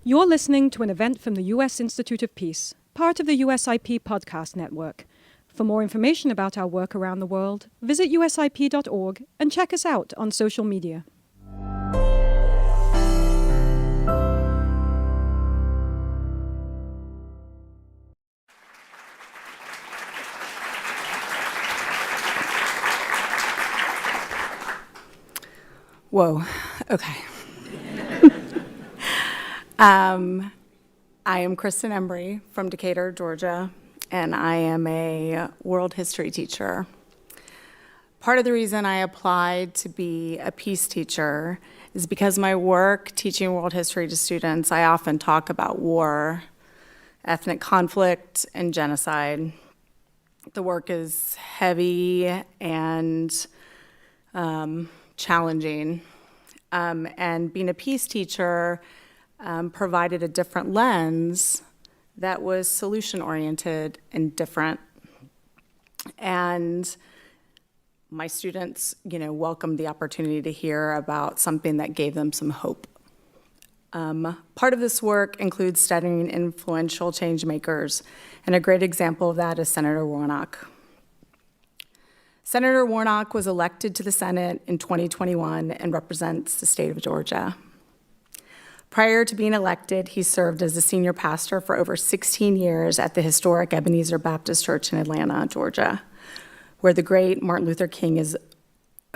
You're listening to an event from the U.S. Institute of Peace, part of the USIP podcast network. For more information about our work around the world, visit usip.org and check us out on social media. Whoa, okay. I am Kristen Embry from Decatur, Georgia, and I am a world history teacher. Part of the reason I applied to be a peace teacher is because my work teaching world history to students, I often talk about war, ethnic conflict, and genocide. The work is heavy and challenging, and being a peace teacher provided a different lens that was solution-oriented and different. And my students, welcomed the opportunity to hear about something that gave them some hope. Part of this work includes studying influential change makers, and a great example of that is Senator Warnock. Senator Warnock was elected to the Senate in 2021 and represents the state of Georgia. Prior to being elected, he served as a senior pastor for over 16 years at the historic Ebenezer Baptist Church in Atlanta, Georgia, where the great Martin Luther King is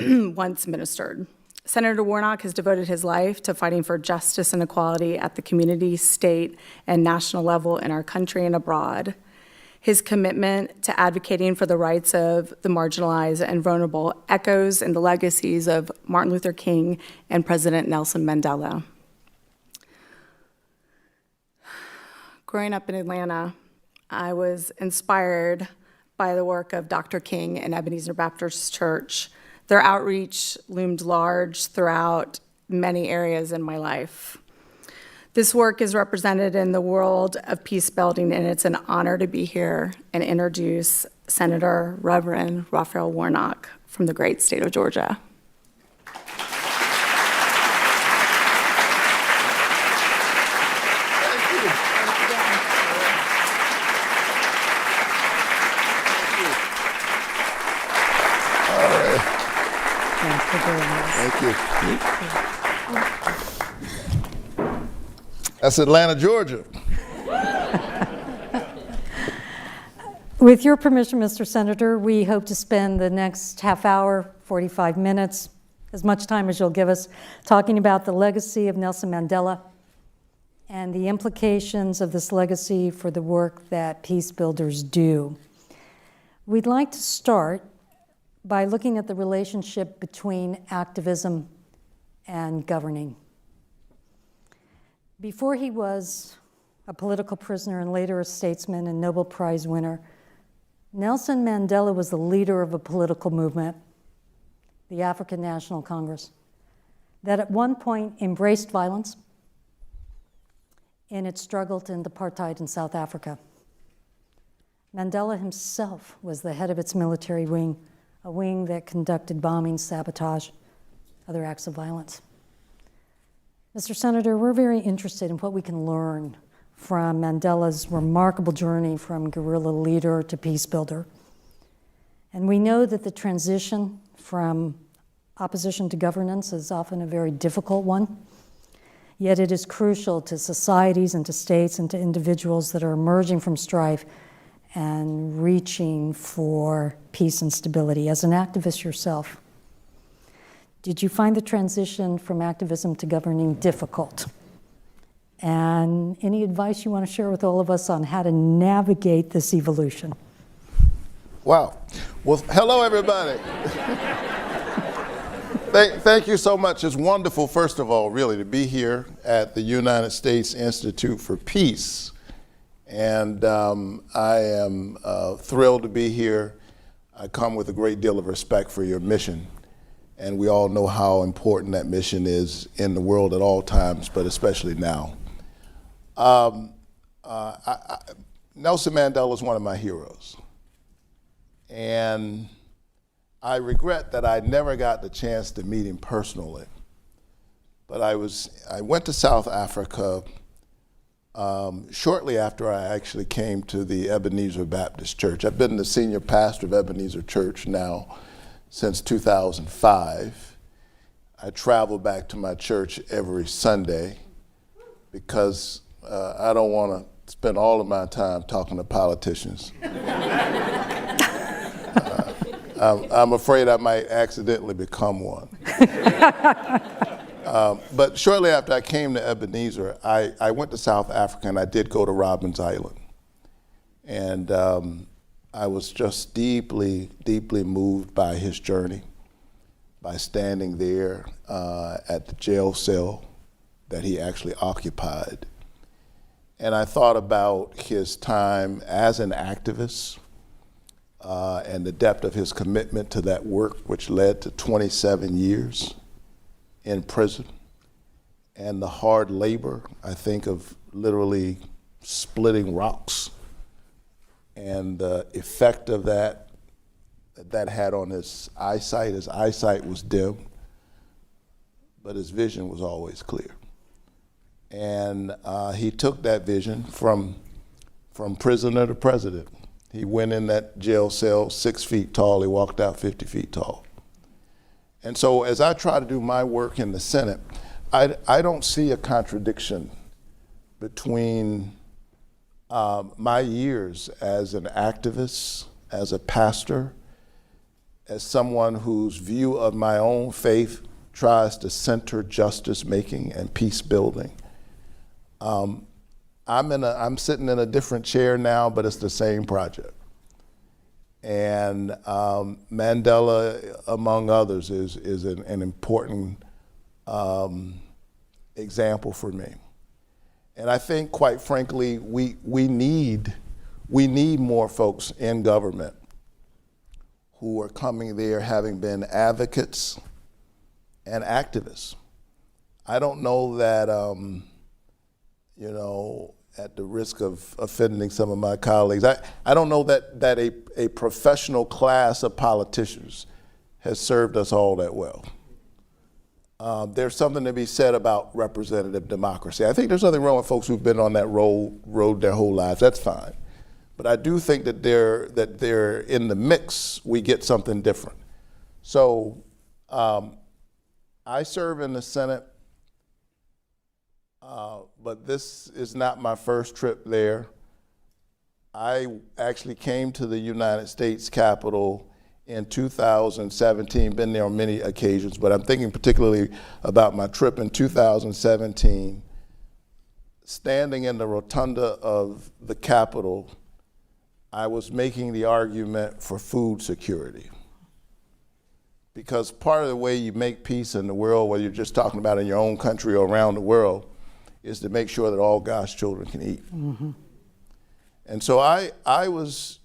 once ministered. Senator Warnock has devoted his life to fighting for justice and equality at the community, state, and national level in our country and abroad. His commitment to advocating for the rights of the marginalized and vulnerable echoes in the legacies of Martin Luther King and President Nelson Mandela. Growing up in Atlanta, I was inspired by the work of Dr. King and Ebenezer Baptist Church. Their outreach loomed large throughout many areas in my life. This work is represented in the world of peace building, and it's an honor to be here and introduce Senator Reverend Raphael Warnock from the great state of Georgia. Thank you. That's Atlanta, Georgia. With your permission, Mr. Senator, we hope to spend the next half hour, 45 minutes, as much time as you'll give us, talking about the legacy of Nelson Mandela and the implications of this legacy for the work that peace builders do. We'd like to start by looking at the relationship between activism and governing. Before he was a political prisoner and later a statesman and Nobel Prize winner, Nelson Mandela was the leader of a political movement, the African National Congress, that at one point embraced violence in its struggle to end apartheid in South Africa. Mandela himself was the head of its military wing, a wing that conducted bombings, sabotage, other acts of violence. Mr. Senator, we're very interested in what we can learn from Mandela's remarkable journey from guerrilla leader to peace builder. And we know that the transition from opposition to governance is often a very difficult one, yet it is crucial to societies and to states and to individuals that are emerging from strife and reaching for peace and stability. As an activist yourself, did you find the transition from activism to governing difficult? And any advice you want to share with all of us on how to navigate this evolution? Wow. Well, hello, everybody. Thank you so much. It's wonderful, first of all, really, to be here at the United States Institute for Peace. And I am thrilled to be here. I come with a great deal of respect for your mission. And we all know how important that mission is in the world at all times, but especially now. Nelson Mandela is one of my heroes. And I regret that I never got the chance to meet him personally. But I went to South Africa shortly after I actually came to the Ebenezer Baptist Church. I've been the senior pastor of Ebenezer Church now since 2005. I travel back to my church every Sunday because I don't want to spend all of my time talking to politicians. I'm afraid I might accidentally become one. But shortly after I came to Ebenezer, I went to South Africa, and I did go to Robben Island. And I was just deeply, deeply moved by his journey, by standing there at the jail cell that he actually occupied. And I thought about his time as an activist and the depth of his commitment to that work, which led to 27 years in prison, and the hard labor, I think, of literally splitting rocks, and the effect of that had on his eyesight. His eyesight was dim, but his vision was always clear. And he took that vision from prisoner to president. He went in that jail cell 6 feet tall, he walked out 50 feet tall. And so as I try to do my work in the Senate, I don't see a contradiction between my years as an activist, as a pastor, as someone whose view of my own faith tries to center justice making and peace building. I'm sitting in a different chair now, but it's the same project. And Mandela, among others, is an important example for me. And I think, quite frankly, we need more folks in government who are coming there having been advocates and activists. I don't know that, at the risk of offending some of my colleagues, I don't know that a professional class of politicians has served us all that well. There's something to be said about representative democracy. I think there's nothing wrong with folks who've been on that road their whole lives. That's fine. But I do think that they're in the mix, we get something different. So I serve in the Senate, but this is not my first trip there. I actually came to the United States Capitol in 2017, been there on many occasions, but I'm thinking particularly about my trip in 2017, standing in the rotunda of the Capitol. I was making the argument for food security. Because part of the way you make peace in the world, whether you're just talking about in your own country or around the world, is to make sure that all God's children can eat. Mm-hmm. And so I was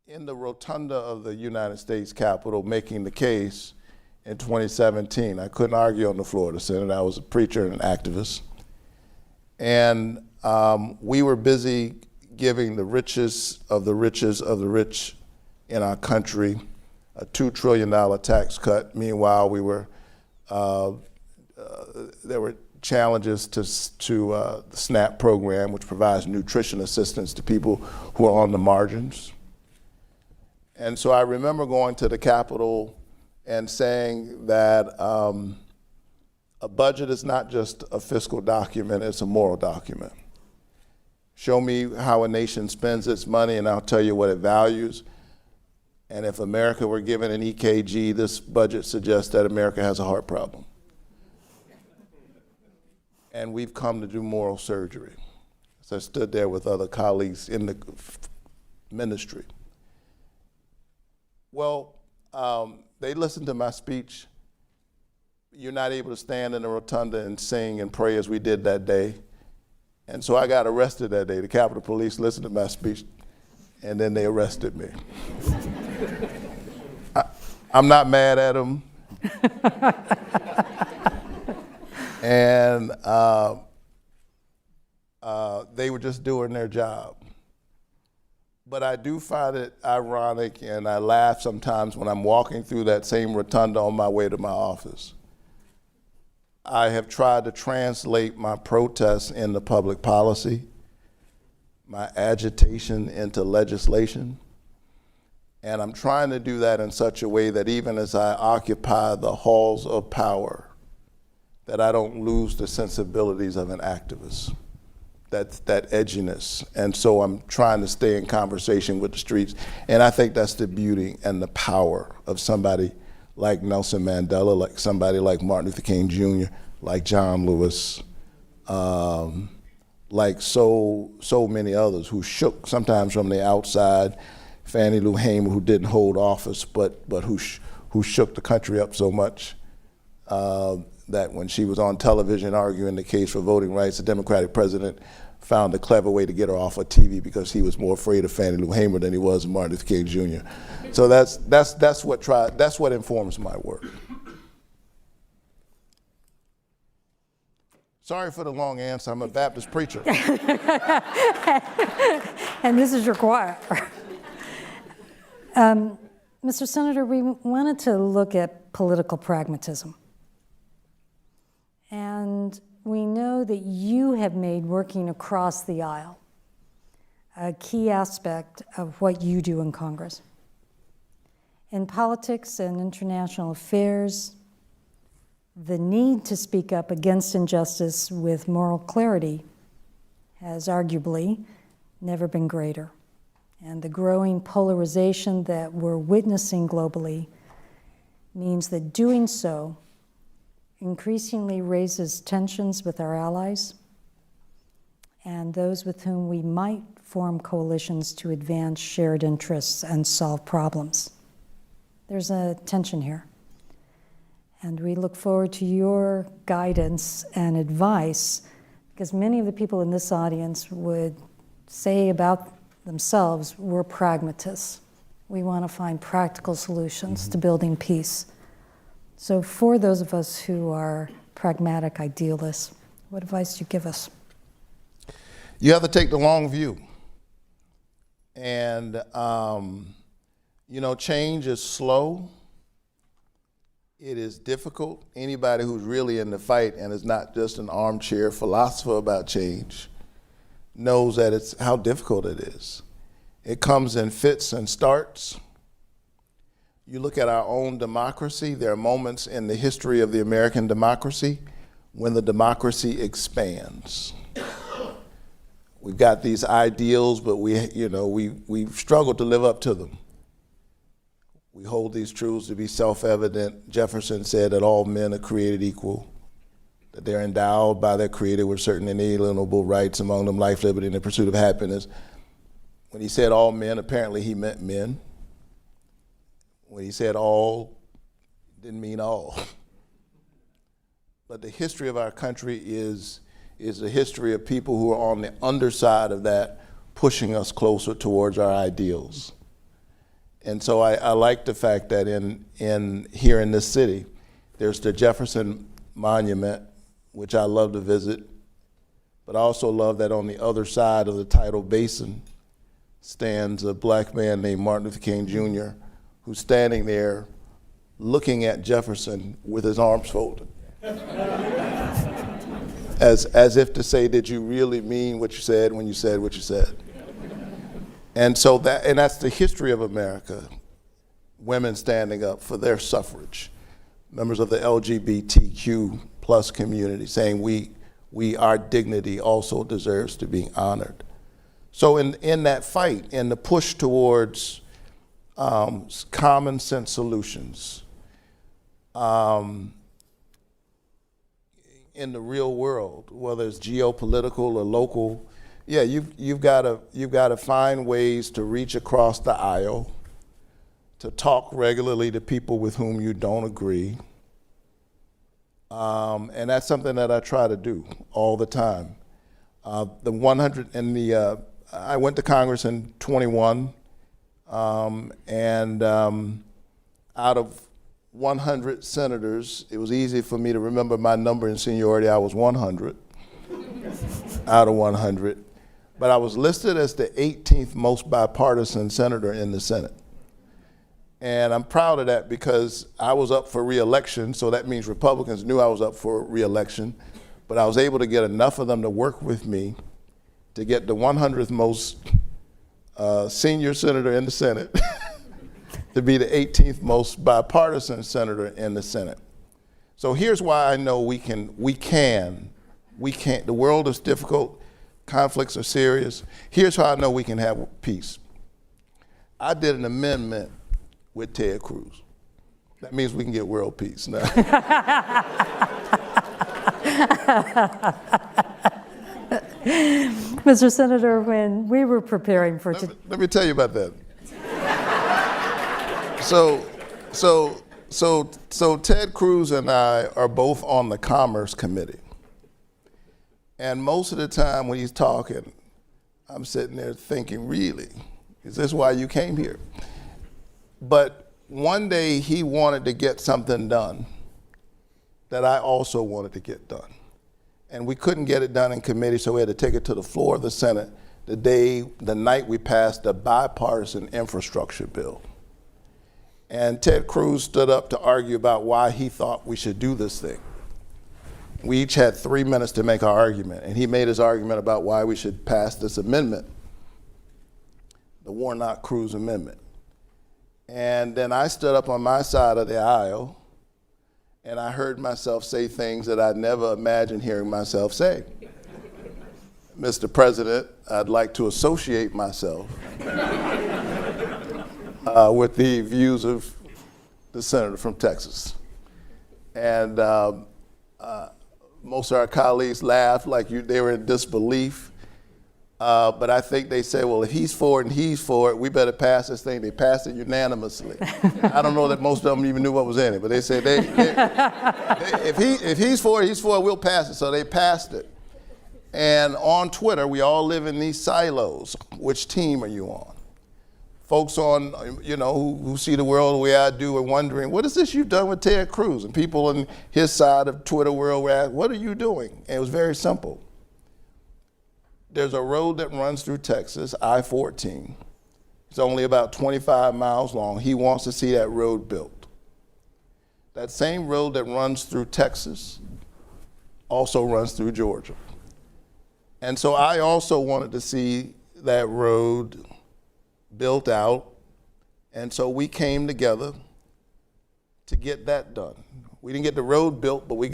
in the rotunda of the United States Capitol making the case in 2017. I couldn't argue on the floor of the Senate. I was a preacher and an activist. And we were busy giving the richest of the riches of the rich in our country a $2 trillion tax cut. Meanwhile, we were there were challenges to the SNAP program, which provides nutrition assistance to people who are on the margins. And so I remember going to the Capitol and saying that a budget is not just a fiscal document, it's a moral document. Show me how a nation spends its money and I'll tell you what it values. And if America were given an EKG, this budget suggests that America has a heart problem. And we've come to do moral surgery. So I stood there with other colleagues in the ministry. Well, they listened to my speech. You're not able to stand in the rotunda and sing and pray as we did that day. And so I got arrested that day. The Capitol Police listened to my speech, and then they arrested me. I'm not mad at them. And they were just doing their job. But I do find it ironic, and I laugh sometimes when I'm walking through that same rotunda on my way to my office. I have tried to translate my protests into public policy, my agitation into legislation, and I'm trying to do that in such a way that even as I occupy the halls of power, that I don't lose the sensibilities of an activist, that edginess. And so I'm trying to stay in conversation with the streets. And I think that's the beauty and the power of somebody like Nelson Mandela, like somebody like Martin Luther King Jr., like John Lewis, like so many others who shook sometimes from the outside. Fannie Lou Hamer, who didn't hold office, but who shook the country up so much that when she was on television arguing the case for voting rights, the Democratic president found a clever way to get her off of TV because he was more afraid of Fannie Lou Hamer than he was of Martin Luther King Jr. So that's what informs my work. Sorry for the long answer. I'm a Baptist preacher. And this is your choir. Mr. Senator, we wanted to look at political pragmatism. And we know that you have made working across the aisle a key aspect of what you do in Congress. In politics and international affairs, the need to speak up against injustice with moral clarity has arguably never been greater. And the growing polarization that we're witnessing globally means that doing so increasingly raises tensions with our allies and those with whom we might form coalitions to advance shared interests and solve problems. There's a tension here. And we look forward to your guidance and advice, because many of the people in this audience would say about themselves, we're pragmatists. We want to find practical solutions to building peace. So for those of us who are pragmatic idealists, what advice do you give us? You have to take the long view. And, change is slow. It is difficult. Anybody who's really in the fight and is not just an armchair philosopher about change knows that it's how difficult it is. It comes in fits and starts. You look at our own democracy, there are moments in the history of the American democracy when the democracy expands. We've got these ideals, but we've struggled to live up to them. We hold these truths to be self-evident. Jefferson said that all men are created equal, that they're endowed by their Creator with certain inalienable rights, among them life, liberty, and the pursuit of happiness. When he said all men, apparently he meant men. When he said all, didn't mean all. But the history of our country is a history of people who are on the underside of that, pushing us closer towards our ideals. And so I like the fact that here in this city, there's the Jefferson Monument, which I love to visit, but I also love that on the other side of the tidal basin stands a black man named Martin Luther King Jr., who's standing there looking at Jefferson with his arms folded. As if to say, did you really mean what you said when you said what you said? And so that's the history of America, women standing up for their suffrage, members of the LGBTQ plus community saying our dignity also deserves to be honored. So in that fight, in the push towards common sense solutions, in the real world, whether it's geopolitical or local, you've got to find ways to reach across the aisle, to talk regularly to people with whom you don't agree, and that's something that I try to do all the time. I went to Congress in 21, and out of 100 senators, it was easy for me to remember my number in seniority. I was 100 out of 100. But I was listed as the 18th most bipartisan senator in the Senate. And I'm proud of that because I was up for re-election, so that means Republicans knew I was up for re-election, but I was able to get enough of them to work with me to get the 100th most senior senator in the Senate to be the 18th most bipartisan senator in the Senate. So here's why I know we can, the world is difficult, conflicts are serious. Here's how I know we can have peace. I did an amendment with Ted Cruz. That means we can get world peace now. Mr. Senator, when we were preparing for let me tell you about that. So Ted Cruz and I are both on the Commerce Committee. And most of the time when he's talking, I'm sitting there thinking, really, is this why you came here? But one day he wanted to get something done that I also wanted to get done. And we couldn't get it done in committee, so we had to take it to the floor of the Senate the night we passed the bipartisan infrastructure bill. And Ted Cruz stood up to argue about why he thought we should do this thing. We each had 3 minutes to make our argument, and he made his argument about why we should pass this amendment, the Warnock-Cruz amendment. And then I stood up on my side of the aisle, and I heard myself say things that I'd never imagined hearing myself say. Mr. President, I'd like to associate myself with the views of the senator from Texas. And most of our colleagues laughed like they were in disbelief. But I think they said, well, if he's for it and he's for it, we better pass this thing. They passed it unanimously. I don't know that most of them even knew what was in it, but they said, if he's for it, we'll pass it. So they passed it. And on Twitter, we all live in these silos. Which team are you on? Folks on, who see the world the way I do are wondering, what is this you've done with Ted Cruz? And people on his side of Twitter world were asking, what are you doing? And it was very simple. There's a road that runs through Texas, I-14. It's only about 25 miles long. He wants to see that road built. That same road that runs through Texas also runs through Georgia. And so I also wanted to see that road built out, and so we came together to get that done. We didn't get the road built, but we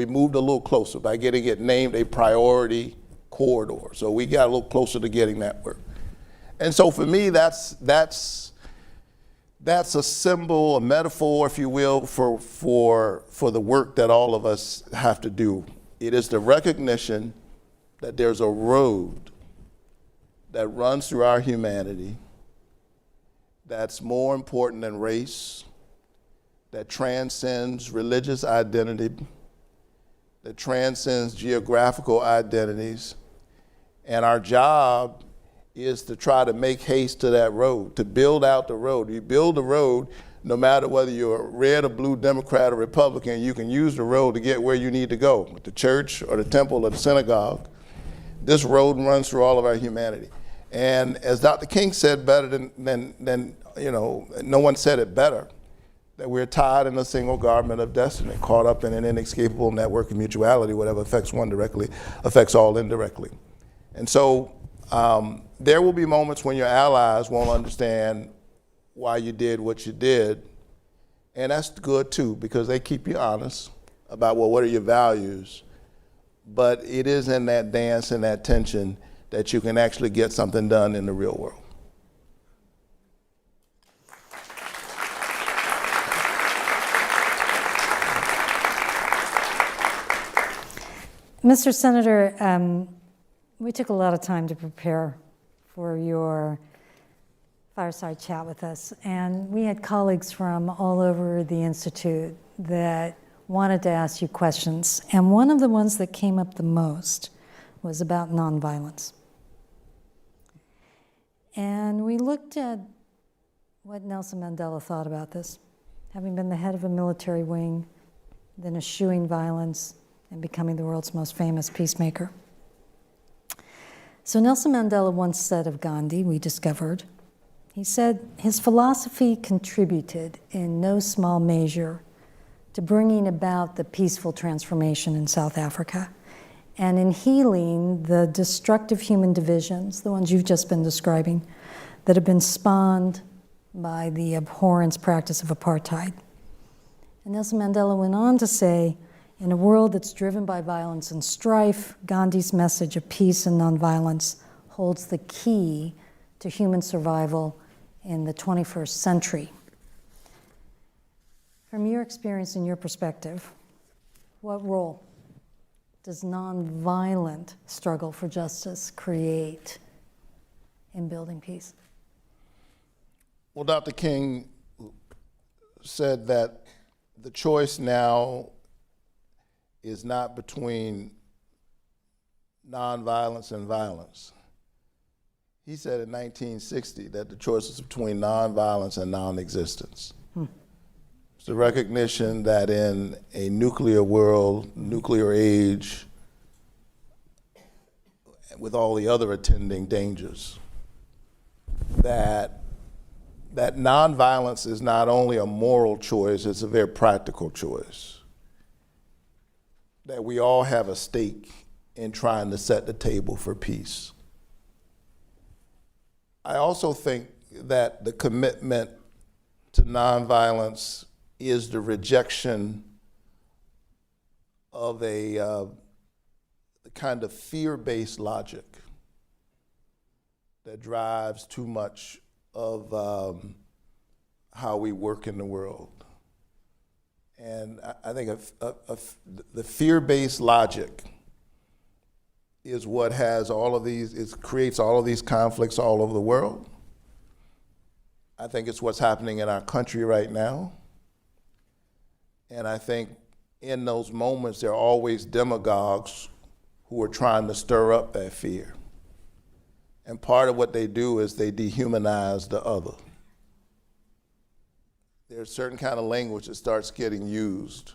moved a little closer by getting it named a priority corridor. So we got a little closer to getting that work. And so for me, that's a symbol, a metaphor, if you will, for the work that all of us have to do. It is the recognition that there's a road that runs through our humanity that's more important than race, that transcends religious identity, that transcends geographical identities. And our job is to try to make haste to that road, to build out the road. You build the road, no matter whether you're a red or blue Democrat or Republican, you can use the road to get where you need to go, the church or the temple or the synagogue. This road runs through all of our humanity. And as Dr. King said better than no one said it better, that we're tied in a single garment of destiny, caught up in an inescapable network of mutuality. Whatever affects one directly affects all indirectly. And so there will be moments when your allies won't understand why you did what you did. And that's good too, because they keep you honest about, well, what are your values? But it is in that dance and that tension that you can actually get something done in the real world. Mr. Senator, we took a lot of time to prepare for your fireside chat with us, and we had colleagues from all over the Institute that wanted to ask you questions, and one of the ones that came up the most was about nonviolence. And we looked at what Nelson Mandela thought about this, having been the head of a military wing, then eschewing violence, and becoming the world's most famous peacemaker. So Nelson Mandela once said of Gandhi, we discovered, He said his philosophy contributed in no small measure to bringing about the peaceful transformation in South Africa and in healing the destructive human divisions, the ones you've just been describing, that have been spawned by the abhorrence practice of apartheid. And Nelson Mandela went on to say, in a world that's driven by violence and strife, Gandhi's message of peace and nonviolence holds the key to human survival in the 21st century. From your experience and your perspective, what role does nonviolent struggle for justice create in building peace? Well, Dr. King said that the choice now is not between nonviolence and violence. He said in 1960 that the choice is between nonviolence and non-existence. It's the recognition that in a nuclear world, nuclear age, with all the other attending dangers, that nonviolence is not only a moral choice, it's a very practical choice. That we all have a stake in trying to set the table for peace. I also think that the commitment to nonviolence is the rejection of a kind of fear-based logic that drives too much of how we work in the world. And I think the fear-based logic is what has all of these, it creates all of these conflicts all over the world. I think it's what's happening in our country right now. And I think in those moments, there are always demagogues who are trying to stir up that fear. And part of what they do is they dehumanize the other. There's a certain kind of language that starts getting used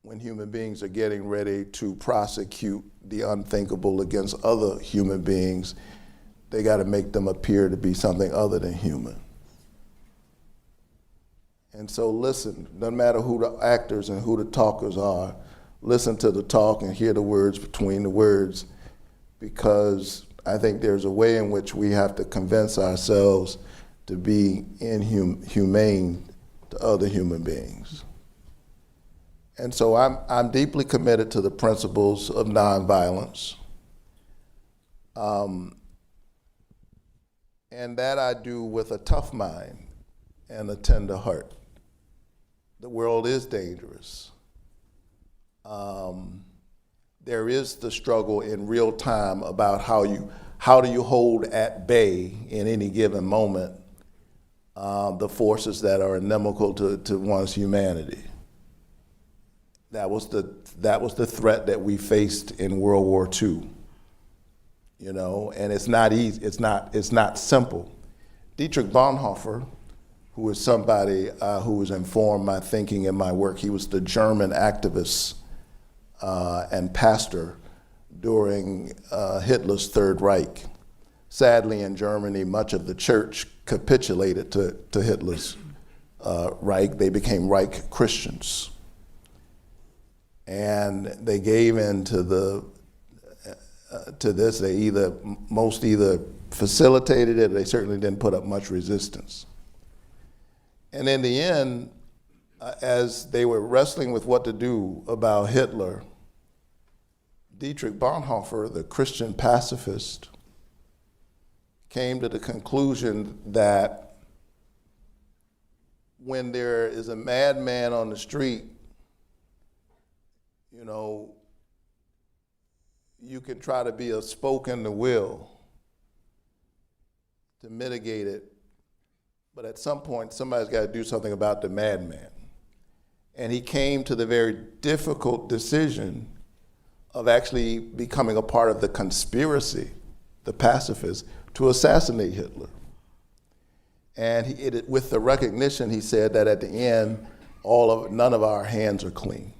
when human beings are getting ready to prosecute the unthinkable against other human beings. They got to make them appear to be something other than human. And so listen, no matter who the actors and who the talkers are, listen to the talk and hear the words between the words, because I think there's a way in which we have to convince ourselves to be inhumane to other human beings. And so I'm deeply committed to the principles of nonviolence. And that I do with a tough mind and a tender heart. The world is dangerous. There is the struggle in real time about how do you hold at bay in any given moment the forces that are inimical to one's humanity. That was the threat that we faced in World War II. You know, and it's not easy. It's not simple. Dietrich Bonhoeffer, who is somebody who has informed my thinking and my work, he was the German activist and pastor during Hitler's Third Reich. Sadly, in Germany, much of the church capitulated to Hitler's Reich. They became Reich Christians. And they gave in to this. They either facilitated it, or they certainly didn't put up much resistance. And in the end, as they were wrestling with what to do about Hitler, Dietrich Bonhoeffer, the Christian pacifist, came to the conclusion that when there is a madman on the street, you know, you can try to be a spoke in the wheel to mitigate it, but at some point, somebody's got to do something about the madman. And he came to the very difficult decision of actually becoming a part of the conspiracy, the pacifists, to assassinate Hitler. And with the recognition, he said that at the end, none of our hands are clean.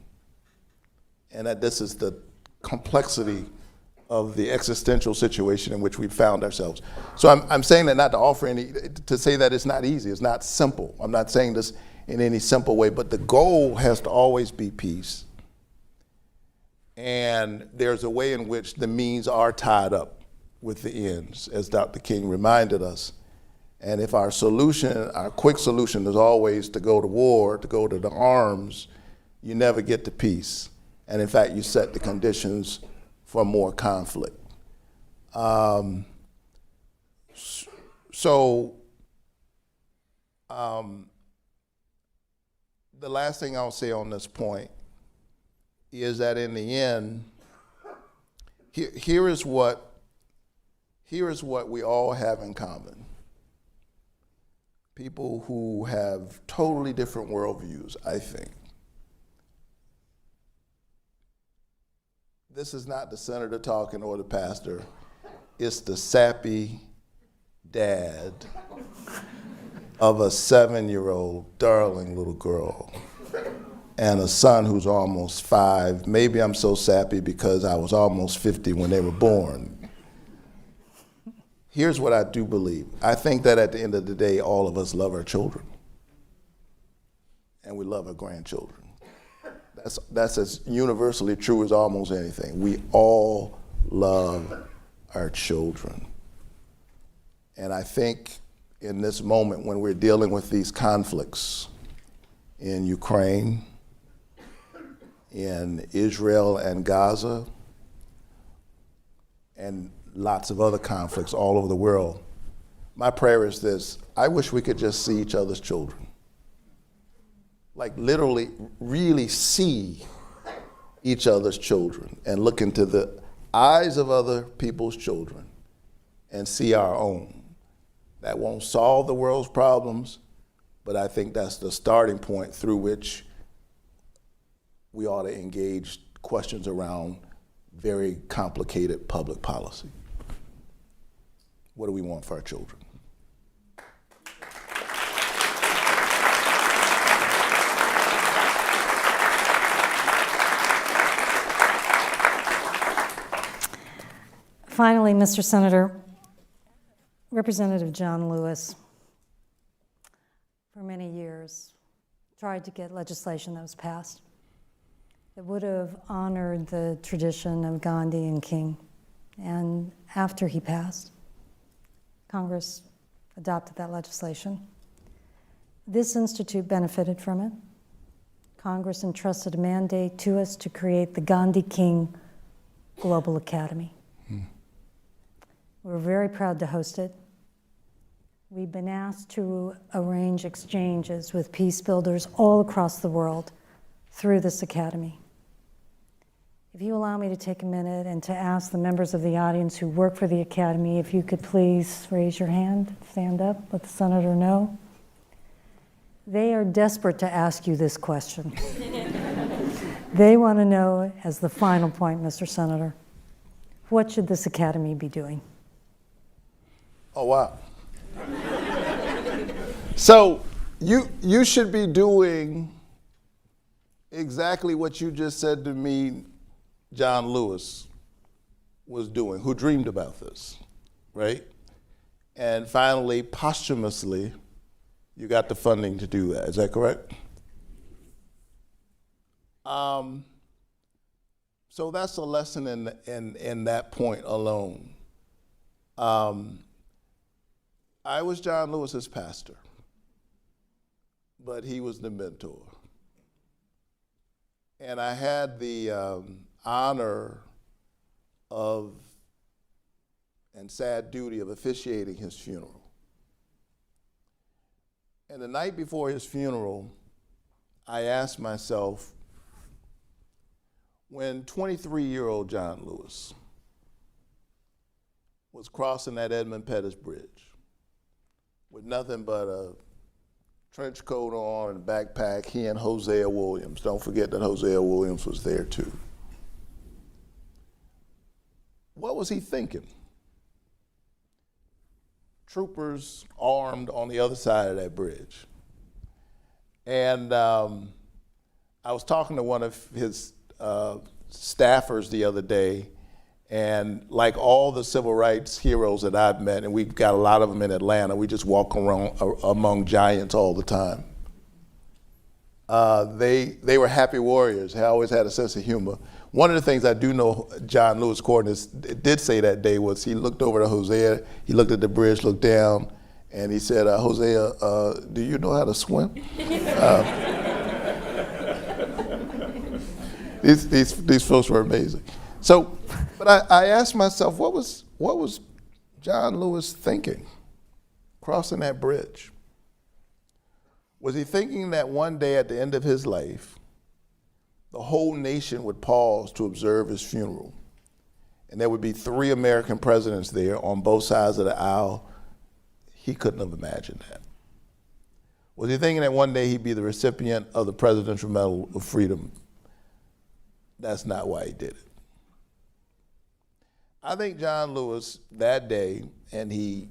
And that this is the complexity of the existential situation in which we found ourselves. So I'm saying that not to offer any, to say that it's not easy, it's not simple. I'm not saying this in any simple way, but the goal has to always be peace. And there's a way in which the means are tied up with the ends, as Dr. King reminded us. And if our solution, our quick solution is always to go to war, to go to the arms, you never get to peace. And in fact, you set the conditions for more conflict. The last thing I'll say on this point is that in the end, here is what we all have in common. People who have totally different worldviews, I think. This is not the senator talking or the pastor. It's the sappy dad of a 7-year-old darling little girl and a son who's almost 5. Maybe I'm so sappy because I was almost 50 when they were born. Here's what I do believe. I think that at the end of the day, all of us love our children. And we love our grandchildren. That's as universally true as almost anything. We all love our children. And I think in this moment when we're dealing with these conflicts in Ukraine, in Israel and Gaza, and lots of other conflicts all over the world, my prayer is this: I wish we could just see each other's children. Like literally, really see each other's children and look into the eyes of other people's children and see our own. That won't solve the world's problems, but I think that's the starting point through which we ought to engage questions around very complicated public policy. What do we want for our children? Finally, Mr. Senator, Representative John Lewis, for many years, tried to get legislation that was passed that would have honored the tradition of Gandhi and King. And after he passed, Congress adopted that legislation. This institute benefited from it. Congress entrusted a mandate to us to create the Gandhi King Global Academy. We're very proud to host it. We've been asked to arrange exchanges with peace builders all across the world through this academy. If you allow me to take a minute and to ask the members of the audience who work for the academy, if you could please raise your hand, stand up, let the senator know. They are desperate to ask you this question. They want to know, as the final point, Mr. Senator, what should this academy be doing? Oh, wow. So you should be doing exactly what you just said to me John Lewis was doing, who dreamed about this, right? And finally, posthumously, you got the funding to do that. Is that correct? So that's a lesson in that point alone. I was John Lewis's pastor, but he was the mentor. And I had the honor of and sad duty of officiating his funeral. And the night before his funeral, I asked myself, when 23-year-old John Lewis was crossing that Edmund Pettus Bridge with nothing but a trench coat on and a backpack, he and Hosea Williams, don't forget that Hosea Williams was there too. What was he thinking? Troopers armed on the other side of that bridge. And I was talking to one of his staffers the other day, And like all the civil rights heroes that I've met, and we've got a lot of them in Atlanta, we just walk around among giants all the time. They were happy warriors. They always had a sense of humor. One of the things I do know John Lewis Gordon did say that day was he looked over to Hosea, he looked at the bridge, looked down, and he said, Hosea, do you know how to swim? These folks were amazing. So, but I asked myself, what was John Lewis thinking crossing that bridge? Was he thinking that one day at the end of his life, the whole nation would pause to observe his funeral, and there would be 3 American presidents there on both sides of the aisle? He couldn't have imagined that. Was he thinking that one day he'd be the recipient of the Presidential Medal of Freedom? That's not why he did it. I think John Lewis that day, and he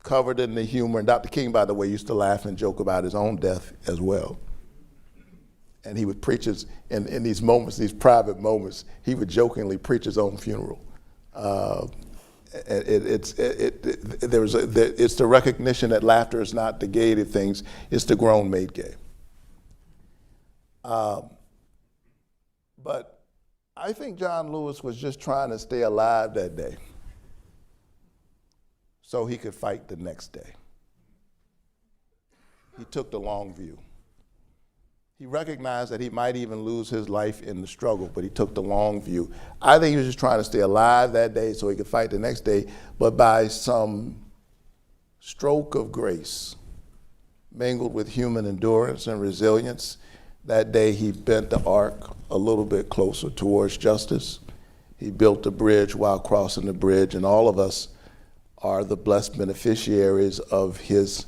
covered in the humor, and Dr. King, by the way, used to laugh and joke about his own death as well. And he would preach in these moments, these private moments, he would jokingly preach his own funeral. It's the recognition that laughter is not the gaiety of things, it's the grown made gay. But I think John Lewis was just trying to stay alive that day so he could fight the next day. He took the long view. He recognized that he might even lose his life in the struggle, but he took the long view. I think he was just trying to stay alive that day so he could fight the next day, but by some stroke of grace, mingled with human endurance and resilience, that day he bent the arc a little bit closer towards justice. He built the bridge while crossing the bridge, and all of us are the blessed beneficiaries of his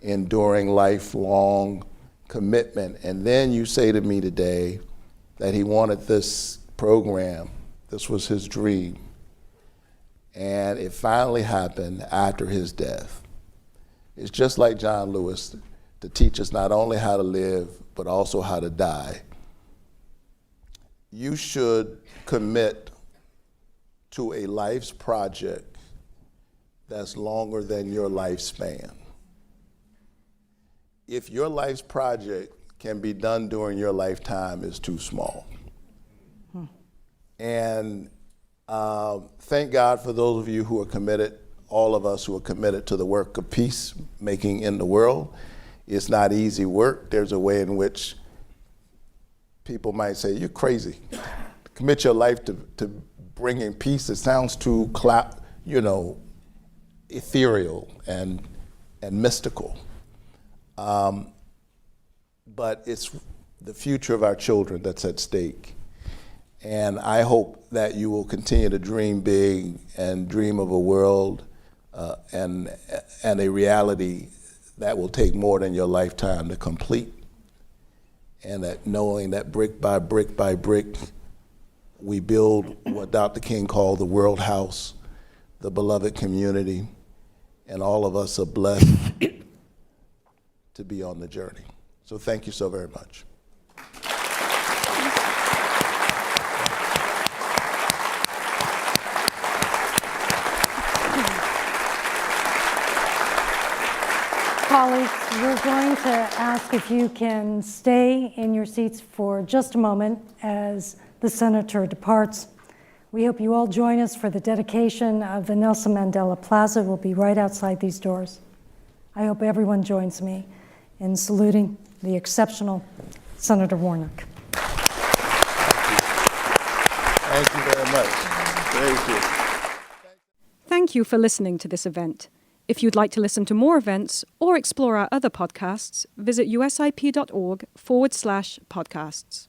enduring, lifelong commitment. And then you say to me today that he wanted this program, this was his dream, and it finally happened after his death. It's just like John Lewis to teach us not only how to live, but also how to die. You should commit to a life's project that's longer than your lifespan. If your life's project can be done during your lifetime, it's too small. And thank God for those of you who are committed, all of us who are committed to the work of peacemaking in the world. It's not easy work. There's a way in which people might say, you're crazy. Commit your life to bringing peace. It sounds too, ethereal and mystical. But it's the future of our children that's at stake. And I hope that you will continue to dream big and dream of a world and a reality that will take more than your lifetime to complete. And that knowing that brick by brick by brick, we build what Dr. King called the world house, the beloved community, and all of us are blessed to be on the journey. So thank you so very much. Colleagues, we're going to ask if you can stay in your seats for just a moment as the senator departs. We hope you all join us for the dedication of the Nelson Mandela Plaza. We'll be right outside these doors. I hope everyone joins me in saluting the exceptional Senator Warnock. Thank you very much. Thank you. Thank you for listening to this event. If you'd like to listen to more events or explore our other podcasts, visit usip.org/podcasts.